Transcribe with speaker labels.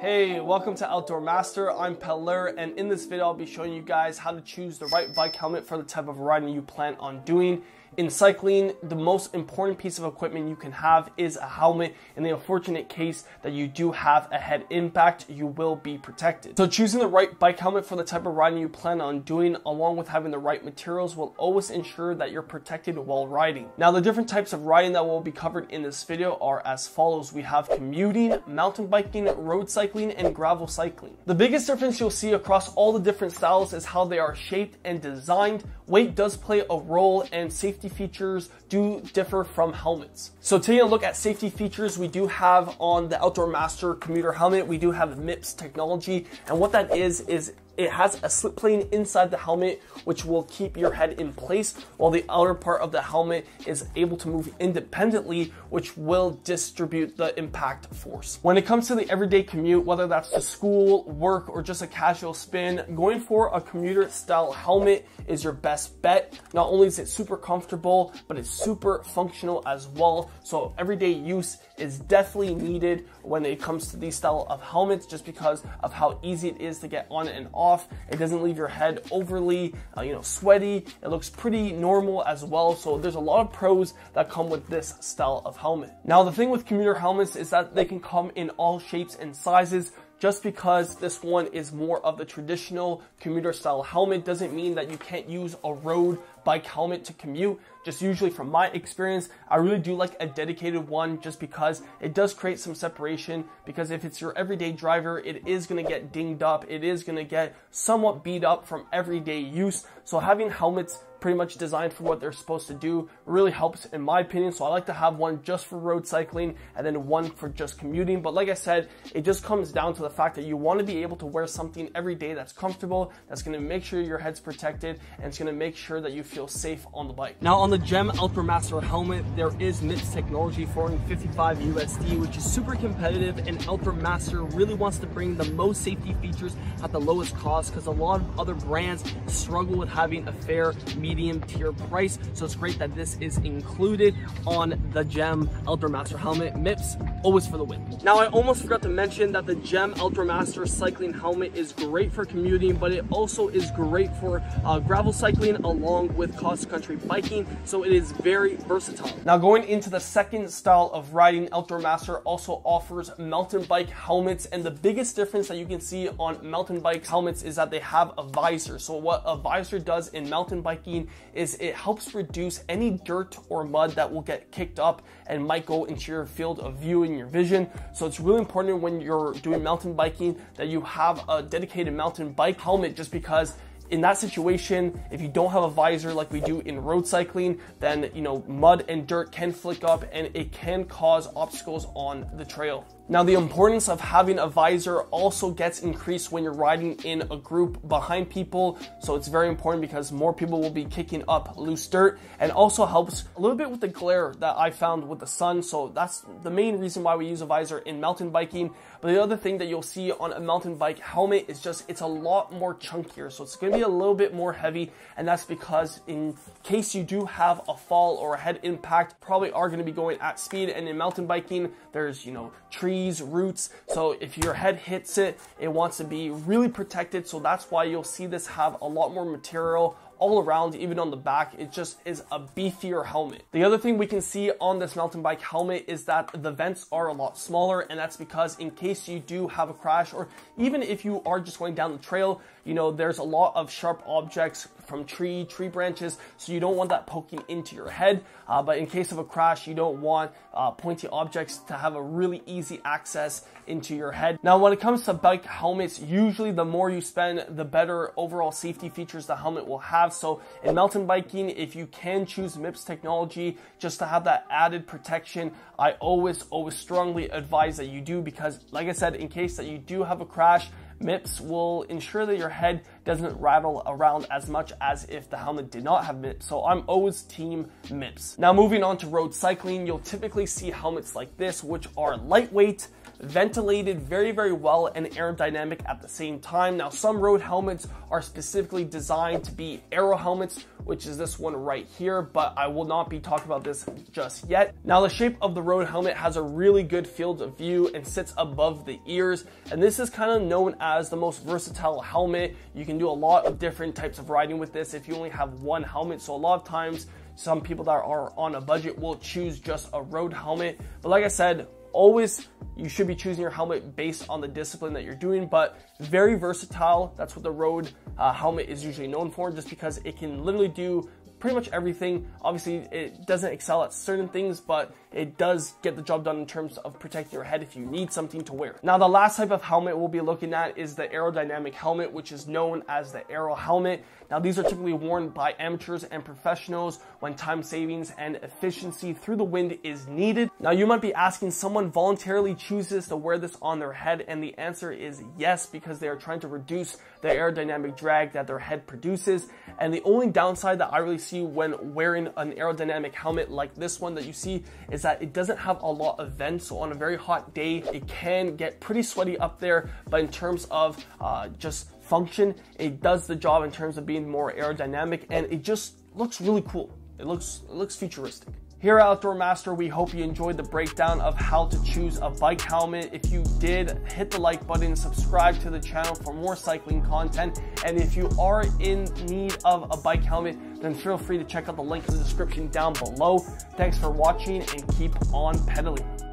Speaker 1: Hey, welcome to Outdoor Master. I'm Peller, and in this video I'll be showing you guys how to choose the right bike helmet for the type of riding you plan on doing. In cycling, the most important piece of equipment you can have is a helmet. In the unfortunate case that you do have a head impact, you will be protected. So choosing the right bike helmet for the type of riding you plan on doing, along with having the right materials, will always ensure that you're protected while riding. Now, the different types of riding that will be covered in this video are as follows. We have commuting, mountain biking, road cycling, and gravel cycling. The biggest difference you'll see across all the different styles is how they are shaped and designed. Weight does play a role, and safety features do differ from helmets. So taking a look at safety features, we do have on the Outdoor Master Commuter helmet, we do have Mips technology, and what that is it has a slip plane inside the helmet which will keep your head in place, while the outer part of the helmet is able to move independently, which will distribute the impact force. When it comes to the everyday commute, whether that's to school, work, or just a casual spin, going for a commuter style helmet is your best bet. Not only is it super comfortable, but it's super functional as well. So everyday use is definitely needed when it comes to these style of helmets, just because of how easy it is to get on and off. It doesn't leave your head overly sweaty. It looks pretty normal as well. So there's a lot of pros that come with this style of helmet. Now, the thing with commuter helmets is that they can come in all shapes and sizes. Just because this one is more of the traditional commuter style helmet doesn't mean that you can't use a road bike helmet to commute. Just usually from my experience, I really do like a dedicated one, just because it does create some separation, because if it's your everyday driver, it is going to get dinged up. It is going to get somewhat beat up from everyday use. So having helmets pretty much designed for what they're supposed to do really helps, in my opinion. So I like to have one just for road cycling and then one for just commuting. But like I said, it just comes down to the fact that you want to be able to wear something every day that's comfortable, that's going to make sure your head's protected, and it's going to make sure that you feel safe on the bike. Now, on the GEM Outdoor Master helmet, there is Mips technology for $55 USD, which is super competitive, and Outdoor Master really wants to bring the most safety features at the lowest cost, because a lot of other brands struggle with having a fair medium tier price. So it's great that this is included on the GEM Outdoor Master helmet. Mips, always for the win. Now, I almost forgot to mention that the GEM Outdoor Master cycling helmet is great for commuting, but it also is great for gravel cycling along with cross-country biking. So it is very versatile. Now, going into the second style of riding, Outdoor Master also offers mountain bike helmets, and the biggest difference that you can see on mountain bike helmets is that they have a visor. So what a visor does in mountain biking is it helps reduce any dirt or mud that will get kicked up and might go into your field of view and your vision. So it's really important when you're doing mountain biking that you have a dedicated mountain bike helmet, just because in that situation, if you don't have a visor like we do in road cycling, then mud and dirt can flick up and it can cause obstacles on the trail. Now, the importance of having a visor also gets increased when you're riding in a group behind people. So it's very important, because more people will be kicking up loose dirt, and also helps a little bit with the glare that I found with the sun. So that's the main reason why we use a visor in mountain biking. But the other thing that you'll see on a mountain bike helmet is just it's a lot more chunkier. So it's going to be a little bit more heavy, and that's because in case you do have a fall or a head impact, probably are going to be going at speed. And in mountain biking, there's trees, roots, so if your head hits it, it wants to be really protected. So that's why you'll see this have a lot more material all around, even on the back. It just is a beefier helmet. The other thing we can see on this mountain bike helmet is that the vents are a lot smaller, and that's because in case you do have a crash, or even if you are just going down the trail, there's a lot of sharp objects from tree branches, so you don't want that poking into your head. But in case of a crash, you don't want pointy objects to have a really easy access into your head. Now, when it comes to bike helmets, usually the more you spend, the better overall safety features the helmet will have. So in mountain biking, if you can choose Mips technology just to have that added protection, I always strongly advise that you do, because like I said, in case that you do have a crash, Mips will ensure that your head doesn't rattle around as much as if the helmet did not have Mips. So I'm always team Mips. Now, moving on to road cycling, you'll typically see helmets like this, which are lightweight, ventilated very, very well and aerodynamic at the same time. Now, some road helmets are specifically designed to be Aero helmets, which is this one right here, but I will not be talking about this just yet. Now, the shape of the road helmet has a really good field of view and sits above the ears, and this is kind of known as the most versatile helmet. You can do a lot of different types of riding with this if you only have one helmet. So a lot of times, some people that are on a budget will choose just a road helmet. But like I said, always you should be choosing your helmet based on the discipline that you're doing, but very versatile. That's what the road helmet is usually known for, just because it can literally do pretty much everything. Obviously, it doesn't excel at certain things, but it does get the job done in terms of protecting your head if you need something to wear. Now, the last type of helmet we'll be looking at is the aerodynamic helmet, which is known as the Aero helmet. Now, these are typically worn by amateurs and professionals when time savings and efficiency through the wind is needed. Now, you might be asking, someone voluntarily chooses to wear this on their head, and the answer is yes, because they are trying to reduce the aerodynamic drag that their head produces. And the only downside that I really see when wearing an aerodynamic helmet like this one that you see is that it doesn't have a lot of vents. So on a very hot day, it can get pretty sweaty up there, but in terms of just function, it does the job in terms of being more aerodynamic, and it just looks really cool. It looks futuristic. Here at Outdoor Master, we hope you enjoyed the breakdown of how to choose a bike helmet. If you did, hit the like button, subscribe to the channel for more cycling content. And if you are in need of a bike helmet, then feel free to check out the link in the description down below. Thanks for watching, and keep on pedaling.